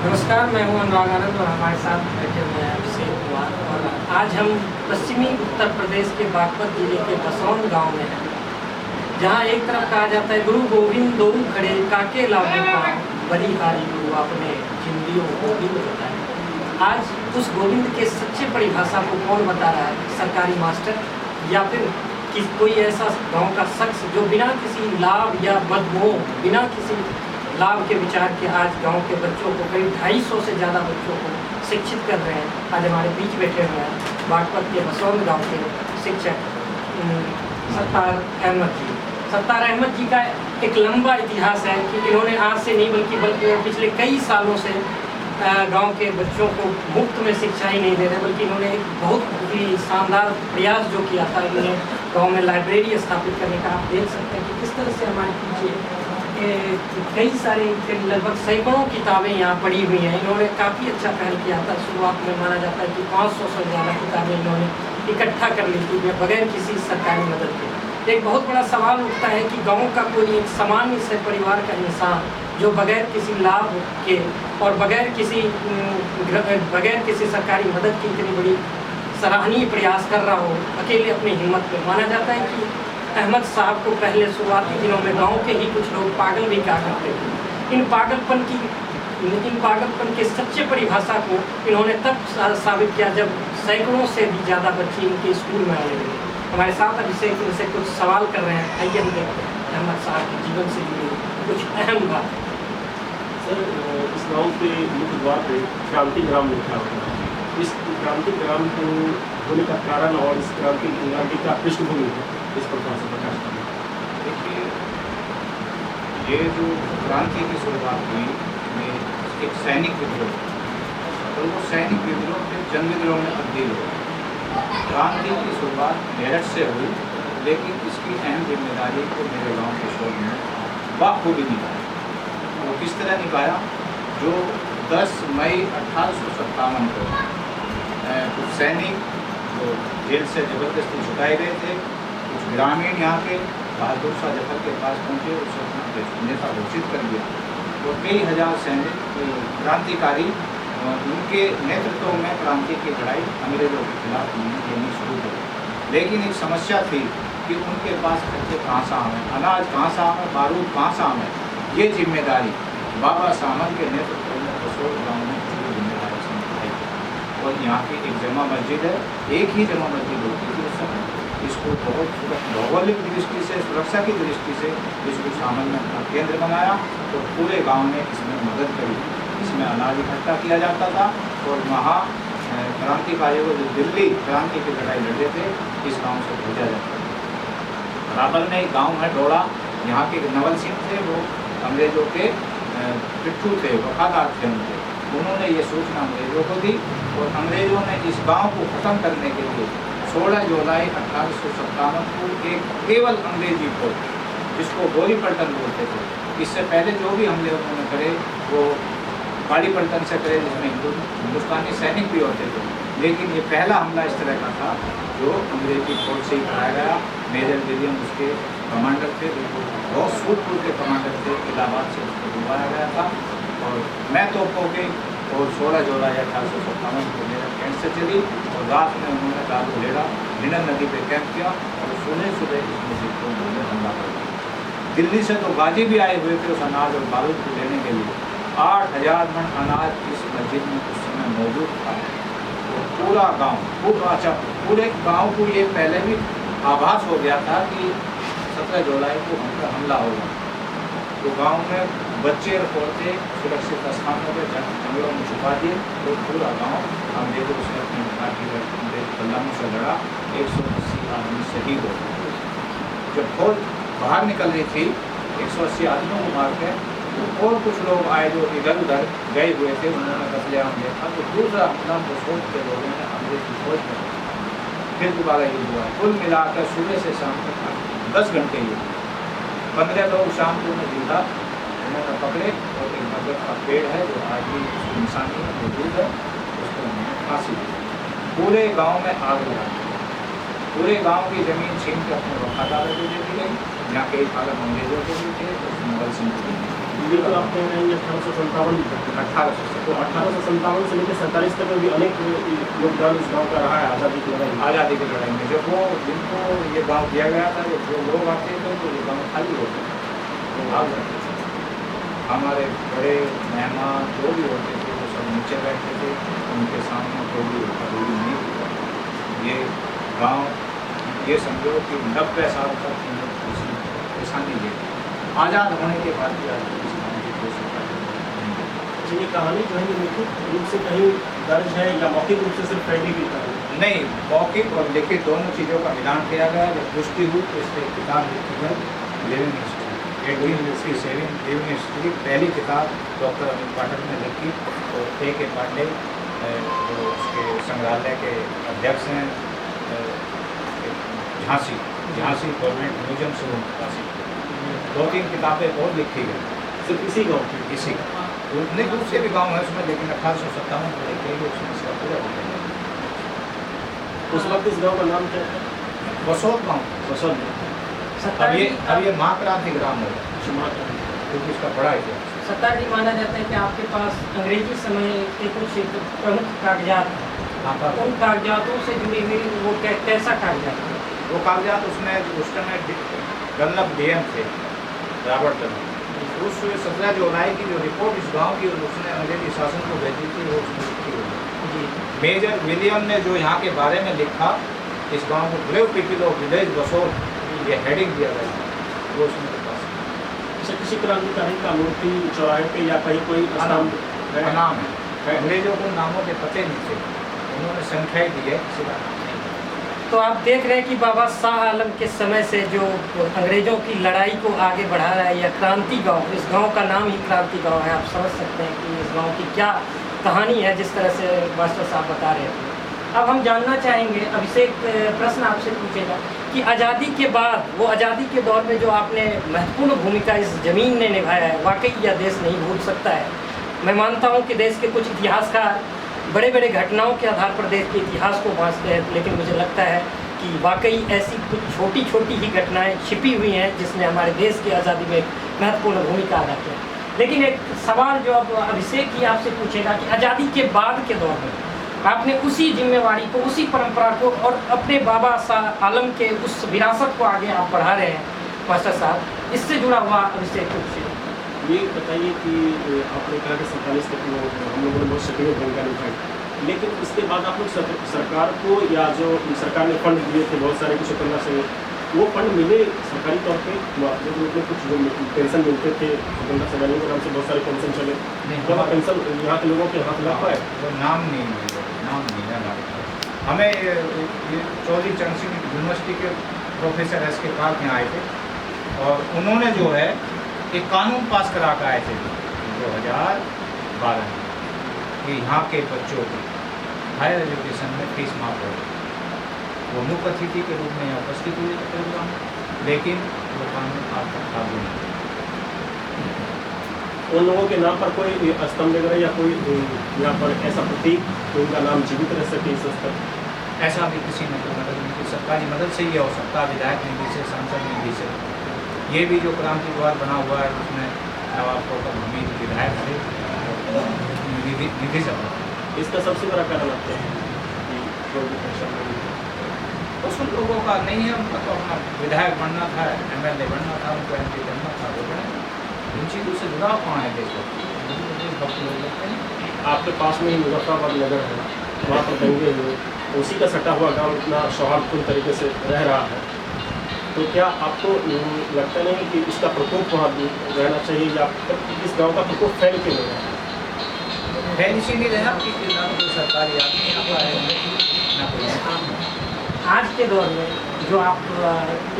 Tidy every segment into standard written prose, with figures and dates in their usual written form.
नमस्कार, मैं हूं अनुराग आनंद और हमारे साथ बैठे हुए हैं अभिषेक कुमार। और आज हम पश्चिमी उत्तर प्रदेश के बागपत जिले के बसौन गांव में हैं, जहां एक तरफ कहा जाता है गुरु गोविंद दो खड़े काके लागू पाँव, बड़ी हारी गुरु अपने जिंदियों गोविंद बताए। आज उस गोविंद के सच्चे परिभाषा को कौन बता रहा है, सरकारी मास्टर या फिर कोई ऐसा गाँव का शख्स जो बिना किसी लाभ या बदमोह, बिना किसी लाभ के विचार के आज गांव के बच्चों को, करीब 250 से ज़्यादा बच्चों को शिक्षित कर रहे हैं। आज हमारे बीच बैठे हुए हैं बागपत के बसौन गांव के शिक्षक सत्तार अहमद जी। सत्तार अहमद जी का एक लंबा इतिहास है कि इन्होंने आज से नहीं बल्कि पिछले कई सालों से गांव के बच्चों को मुफ्त में शिक्षा ही नहीं दे रहे, बल्कि इन्होंने एक बहुत ही शानदार प्रयास जो किया था, इन्होंने गाँव में लाइब्रेरी स्थापित करने का। आप देख सकते हैं कि किस तरह से हमारे पीछे कई सारे लगभग सैकड़ों किताबें यहाँ पड़ी हुई हैं। इन्होंने काफ़ी अच्छा पहल किया था। शुरुआत में माना जाता है कि 500 से ज़्यादा किताबें इन्होंने इकट्ठा कर ली थी बगैर किसी सरकारी मदद के। एक बहुत बड़ा सवाल उठता है कि गांव का कोई एक सामान्य से परिवार का इंसान जो बगैर किसी लाभ के और बगैर किसी सरकारी मदद की इतनी बड़ी सराहनीय प्रयास कर रहा हो अकेले अपनी हिम्मत पे। माना जाता है कि अहमद साहब को पहले शुरुआती दिनों में गांव के ही कुछ लोग पागल भी कहा करते थे। इन पागलपन के सच्चे परिभाषा को इन्होंने तब साबित किया जब सैकड़ों से भी ज़्यादा बच्चे इनके स्कूल में आने लगे। हमारे साथ अभिषेक इनसे कुछ सवाल कर रहे हैं। आइए हम देखते हैं अहमद साहब के जीवन से जुड़ी कुछ अहम बात। सर, इस गाँव के मुख्य द्वार पे क्रांति ग्राम लिखा होता है। इस क्रांति ग्राम को होने का कारण और इस क्रांति का पृष्ठभूमि इस प्रकार से प्रकाश करना। देखिए, ये जो क्रांति की शुरुआत हुई में एक सैनिक विद्रोह, और वो सैनिक विद्रोह फिर जन विद्रोह में तब्दील हो। क्रांति की शुरुआत मेरठ से हुई, लेकिन इसकी अहम जिम्मेदारी को मेरे गांव के शोध में बाखूबी निभाया। वो किस तरह निभाया? जो 10 मई 1857 को कुछ सैनिक जो जेल से जबरदस्ती छुटाए गए थे, कुछ ग्रामीण यहाँ के बहादुर शाह जफर के पास पहुँचे, उसे अपना नेता घोषित कर दिया। और कई हजार सैनिक क्रांतिकारी उनके नेतृत्व में क्रांति की लड़ाई अंग्रेजों के खिलाफ लेनी शुरू कर। लेकिन एक समस्या थी कि उनके पास खर्चे कहाँ से आए, अनाज कहाँ से आए, बारूद कहाँ से आए। ये जिम्मेदारी बाबा सामंत के नेतृत्व में बसौर गाँव में जिम्मेदारी संभाई। और यहाँ की एक जमा मस्जिद है, एक ही जमा मस्जिद होती थी उस समय। इसको बहुत भौगोलिक दृष्टि से, सुरक्षा की दृष्टि से इसको सामंत ने अपना केंद्र बनाया और पूरे गांव ने इसमें मदद करी। इसमें अनाज इकट्ठा किया जाता था और वहाँ क्रांतिकारियों को जो दिल्ली क्रांति की लड़ाई लड़े थे, इस गांव से भेजा जाता था। रावल ने गांव में दौड़ा, यहाँ के नवल सिंह थे, वो अंग्रेजों के पिट्ठू थे, वफादार थे उनके। उन्होंने ये सूचना अंग्रेजों को दी और अंग्रेजों ने इस गाँव को ख़त्म करने के लिए 16 जुलाई 1857 को एक केवल अंग्रेजी फौज, जिसको गोली पलटन बोलते थे, इससे पहले जो भी हमले उन्होंने करे वो गाड़ी पलटन से करे, जिसमें हिंदुस्तानी सैनिक भी होते थे। लेकिन ये पहला हमला इस तरह का था जो अंग्रेजी फौज से ही कराया गया। मेजर विलियम उसके कमांडर थे, बहुत सूटपुर के कमांडर थे, इलाहाबाद से उसको बुलवाया गया था। और मैं तोपों के और 16 जुलाई 1857 को मेरा कैंट से चली और रात में उन्होंने दारू लेड़ा हिंडन नदी पे कैंप किया और सुबह इस मस्जिद को उन्होंने हमला कर दिया। दिल्ली से तो गाजी भी आए हुए थे उस अनाज और बारूद को लेने के लिए। 8000 मन अनाज इस मस्जिद में उस समय मौजूद था। तो पूरा गाँव पूरे गाँव को ये पहले भी आभास हो गया था कि 17 जुलाई को हमला होगा। तो गाँव में बच्चे और औरतें सुरक्षित स्थानों पर जंगलों में छुपा दिए। तो पूरा गांव अंग्रेजों से अपनी घाटी बल्लामों से लड़ा। 180 आदमी शहीद हो गए। जब फौज बाहर निकल रही थी 180 आदमियों को मार के, तो और कुछ लोग आए जो इधर उधर गए हुए थे, उन्होंने कत्लेआम देखा। तो दूसरा हमला बसौर के लोगों ने अंग्रेज की फौज में फिर दोबारा युद्ध हुआ। कुल मिलाकर सुबह से शाम तक 10 घंटे युद्ध। 15 लोग शाम को उन्हें जिंदा उन्होंने पकड़े और एक बरगद का पेड़ है जो आज भी इंसानी में मौजूद है, उसको उन्होंने फांसी दी। पूरे गांव में आग लगा दी। पूरे गांव की ज़मीन छीन के अपने वफादारों को दे दी गई। यहाँ कई पालक अंग्रेजों के भी थे, तो मुगल सिंह के भी। ये तो आप कह रहे हैं 1857 तक। 1800 तो 1857 से लेकर 47 तक में भी अनेक योगदान इस गांव का रहा है आज़ादी की लड़ाई में। आज़ादी की लड़ाई में। जब वो जिनको ये गांव दिया गया था, जो लोग आते थे तो ये गांव खाली हो गया, तो भाग जाते थे। हमारे बड़े मेहमान जो भी होते थे वो सब नीचे बैठते थे, उनके सामने कोई भी अधूरी नहीं होता। ये गांव ये समझो कि 90 साल तक किसानी है, आज़ाद होने के बाद भी आज इस गाँव की कोई सरकार अच्छा, ये कहानी जो है ये लिखित रूप से कहीं दर्ज है या मौखिक रूप से सिर्फ फैली गई कहानी? नहीं, मौखिक और लिखित दोनों चीज़ों का मिलान किया गया। जब पुष्टि हुई तो इसलिए किताब लिखी गई लिविंग हिस्ट्री, 1857 लिविंग हिस्ट्री पहली किताब डॉक्टर अमित पाठक ने लिखी। और A.K. पांडे जो उसके संग्रहालय के अध्यक्ष हैं, झांसी गवर्नमेंट म्यूजियम से झांसी, 2-3 किताबें और लिखी गई सिर्फ इसी गाँव की? इसी नहीं, दूसरे भी गाँव है उसमें, लेकिन 1857 में लिखी गई, उसमें इसका पूरा हो गया। उस वक्त इस गाँव का नाम क्या था? बसोत गाँव। बसोत। अब ये महाक्रांति ग्राम हो गया, क्योंकि इसका बड़ा इतिहास। सत्तार जी, माना जाता है कि आपके पास अंग्रेजी समय के कुछ प्रमुख कागजात हैं, उन कागजातों से जुड़ी हुई वो कैसा कागजात है? वो कागजात उसमें उस समय डनलप DM थे, रॉबर्ट डनलप, उस 17 जुलाई की जो रिपोर्ट इस गांव की उसने अंग्रेजी शासन को भेजी थी, वो उसमें लिखी हुई। मेजर विलियम ने जो यहाँ के बारे में लिखा, इस गांव को ब्रेव पीपल ऑफ विलेज बसोत, ये हेडिंग दिया गया, वो उसमें लिखा। अच्छा, किसी क्रांतिकारी का मूर्ति चौराहे पे या कहीं कोई नाम नाम है, अंग्रेजों को नामों के पते नहीं थे, उन्होंने संख्या ही दी है, किसी का नाम नहीं। तो आप देख रहे हैं कि बाबा शाह आलम के समय से जो अंग्रेज़ों की लड़ाई को आगे बढ़ा रहा है, यह क्रांति गांव, इस गांव का नाम ही क्रांति गांव है। आप समझ सकते हैं कि इस गांव की क्या कहानी है, जिस तरह से मास्टर साहब बता रहे थे। अब हम जानना चाहेंगे, अभिषेक प्रश्न आपसे पूछेगा कि आज़ादी के बाद, वो आज़ादी के दौर में जो आपने महत्वपूर्ण भूमिका इस ज़मीन ने निभाया है, वाकई यह देश नहीं भूल सकता है। मैं मानता हूँ कि देश के कुछ इतिहासकार बड़े बड़े घटनाओं के आधार पर देश के इतिहास को बाँचते हैं, लेकिन मुझे लगता है कि वाकई ऐसी कुछ छोटी छोटी ही घटनाएं छिपी हुई हैं जिसने हमारे देश की आज़ादी में महत्वपूर्ण भूमिका अदा की। लेकिन एक सवाल जो अब अभिषेक ही आपसे पूछेगा कि आज़ादी के बाद के दौर में आपने उसी जिम्मेवारी को, उसी परंपरा को और अपने बाबा शाह आलम के उस विरासत को आगे आप बढ़ा रहे हैं मास्टर साहब, इससे जुड़ा हुआ अभिषेक पूछिए। ये बताइए कि आपने कहा कि 47 तक हम लोगों ने बहुत सक्रिय भूमिका निभाई, लेकिन इसके बाद आप लोग सरकार को या जो सरकार ने फंड दिए थे बहुत सारे कुछ पंद्रह से, वो फंड मिले सरकारी तौर पे मुआवजे के रूप में? कुछ जो पेंशन मिलते थे स्वतंत्रता सेनानियों के नाम से, बहुत सारे पेंशन चले, जब आप पेंशन यहाँ के लोगों के हाथ लग पाए? वो नाम नहीं है हमें। ये चौधरी चरण सिंह यूनिवर्सिटी के प्रोफेसर S.K. पाल यहाँ आए थे, और उन्होंने जो है एक कानून पास करा कर आए थे 2012 में कि यहाँ के बच्चों की हायर एजुकेशन में फीस माफ हो। वो मुख्य अतिथि के रूप में यहाँ उपस्थित हुए थे प्रोग्राम, लेकिन वो कानून आज तक लागू नहीं। उन लोगों के नाम पर कोई स्तंभ वगैरह या कोई यहाँ पर ऐसा प्रतीक कि उनका नाम जीवित रह सके इस स्तर? ऐसा भी किसी ने कोई मदद नहीं की, सरकारी मदद से ही हो सकता, विधायक निधि से, सांसद निधि से। ये भी जो क्रांति द्वार बना हुआ है उसमें नवाब कोटक हमीद विधायक थे, निधि से। इसका सबसे बड़ा कारण आपके हैं कि जो भी पेंशन मिली उस लोगों का नहीं है, उनका तो अपना विधायक बनना था, MLA बनना था, उनको MP बनना था, वो बने। इन चीज़ों से जुड़ाव कहाँ है देशभक्त लोग लगते हैं। आपके पास में ही मुजफ्फराबाद नगर है, वहाँ पर दंगे हुए, उसी का सटा हुआ गांव इतना सौहार्दपूर्ण तरीके से रह रहा है, तो क्या आपको लगता नहीं कि इसका प्रकोप वहाँ रहना चाहिए, या इस गांव का प्रकोप फैल क्यों नहीं रहा? फैल इसीलिए रहा कि ना कोई सरकारी आदमी यहाँ पर है, ना कोई। आज के दौर में जो आप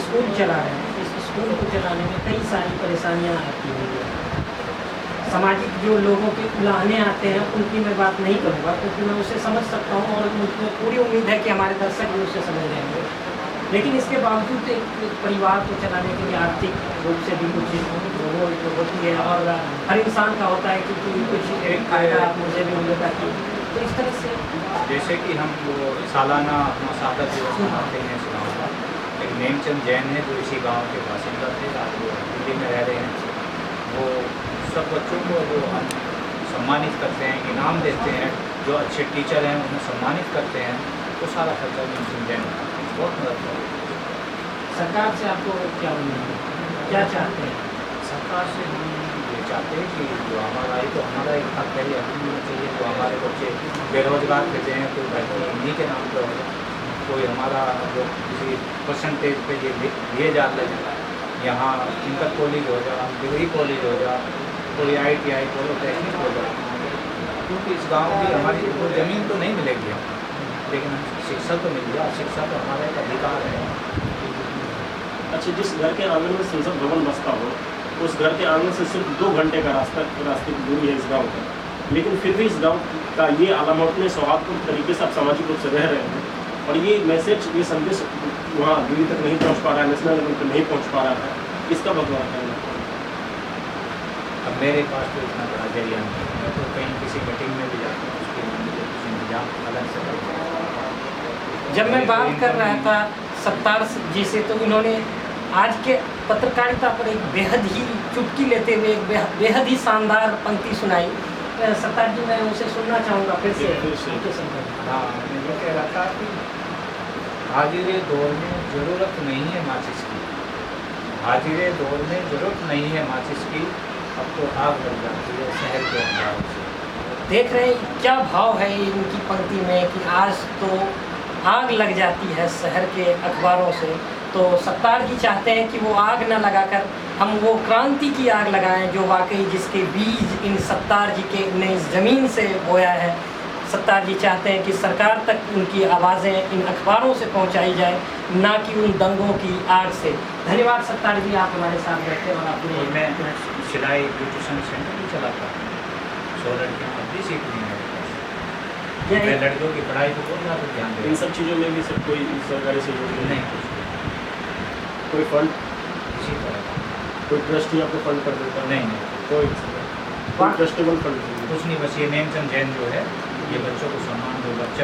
स्कूल चला रहे हैं, इस स्कूल को चलाने में कई सारी परेशानियां आती हैं। सामाजिक जो लोगों के उलाहने आते हैं उनकी मैं बात नहीं करूँगा, क्योंकि मैं उसे समझ सकता हूँ और मुझे पूरी उम्मीद है कि हमारे दर्शक भी उसे समझ जाएंगे। लेकिन इसके बावजूद एक परिवार को चलाने के लिए आर्थिक रूप से भी कुछ वो होती है, और हर इंसान का होता है कि कुछ फायदा मुझे भी मिलेगा कि, तो इस तरह से जैसे कि हम वो सालाना अपना सादा दिवस मनाते हैं इस गाँव का। एक नेमचंद जैन है जो इसी गांव के बासिंदा थे, आज वो दिल्ली में रह रहे हैं। वो सब बच्चों को जो हम सम्मानित करते हैं, इनाम देते हैं, जो अच्छे टीचर हैं उन्हें सम्मानित करते हैं, तो सारा खर्चा भीमसेन जैन उठाते हैं। बहुत मदद करते हैं। सरकार से आपको क्या उम्मीद है, क्या चाहते हैं? सरकार से हम ये चाहते हैं कि जो हमारा ये तो हमारा एक हक है, ये हक होना चाहिए। जो हमारे बच्चे बेरोजगार फिरते हैं, कोई भर्ती इन्हीं के नाम पर हो, कोई हमारा जो किसी परसेंटेज पे ये लिए जाते हैं, यहाँ इंटर कॉलेज हो जा, डिग्री कॉलेज हो जा, कोई ITI पॉलिटेक्निक हो जा, क्योंकि इस गांव की हमारी वो ज़मीन तो नहीं मिलेगी हमको, लेकिन शिक्षा तो मिल गया। शिक्षा तो हमारा एक अधिकार है। अच्छा, जिस घर के आंगन में संसद भवन बसता हो, उस घर के आंगन से सिर्फ 2 घंटे का रास्ते की दूरी है इस गांव का, लेकिन फिर भी इस गांव का ये आलामत में सौहार्दपूर्ण तरीके से आप सामाजिक रूप से रह रहे हैं, और ये मैसेज, ये संदेश वहाँ दिल्ली तक नहीं पहुँच पा रहा है, नेशनल लेवल पर नहीं पहुँच पा रहा है, इसका बदलाव करना। अब मेरे पास तो इतना बड़ा जरिया नहीं है, मैं तो कहीं किसी मीटिंग में भी जाता हूँ, उसके लिए मुझे कुछ इंतजाम अलग से करना है। जब मैं बात कर रहा था सत्तार जी से, तो इन्होंने आज के पत्रकारिता पर एक बेहद ही चुटकी लेते हुए एक बेहद ही शानदार पंक्ति सुनाई। सत्तार जी, मैं उसे सुनना चाहूँगा फिर से। हाँ, मैं ये कह रहा था कि हाजिरे दौर में ज़रूरत नहीं है माचिस की, हाजिरे दौर में ज़रूरत नहीं है माचिस की, अब तो आग लग जाती है शहर के अंदर से। देख रहे हैं क्या भाव है इनकी पंक्ति में कि आज तो आग लग जाती है शहर के अखबारों से। तो सत्तार जी चाहते हैं कि वो आग न लगाकर हम वो क्रांति की आग लगाएं जो वाकई जिसके बीज इन सत्तार जी के ने ज़मीन से बोया है। सत्तार जी चाहते हैं कि सरकार तक उनकी आवाज़ें इन अखबारों से पहुंचाई जाए, ना कि उन दंगों की आग से। धन्यवाद सत्तार जी, आप हमारे साथ बैठे और अपने मैं सिलाई ब्यूटिशन सेंटर भी चलाता हूँ, 100 लड़कियाँ अब भी सीख रही हैं। मैं लड़कियों की पढ़ाई को बहुत ज़्यादा ध्यान दे। इन सब चीज़ों में भी सब कोई सरकारी सहयोग नहीं, कोई फंड, इसी तरह कोई ट्रस्ट ही आपको फंड कर देता है? नहीं, कोई ट्रस्टेबल फंड? कुछ नहीं, बस ये नेमचंद जैन जो है, ये बच्चों को सम्मान दो, बच्चा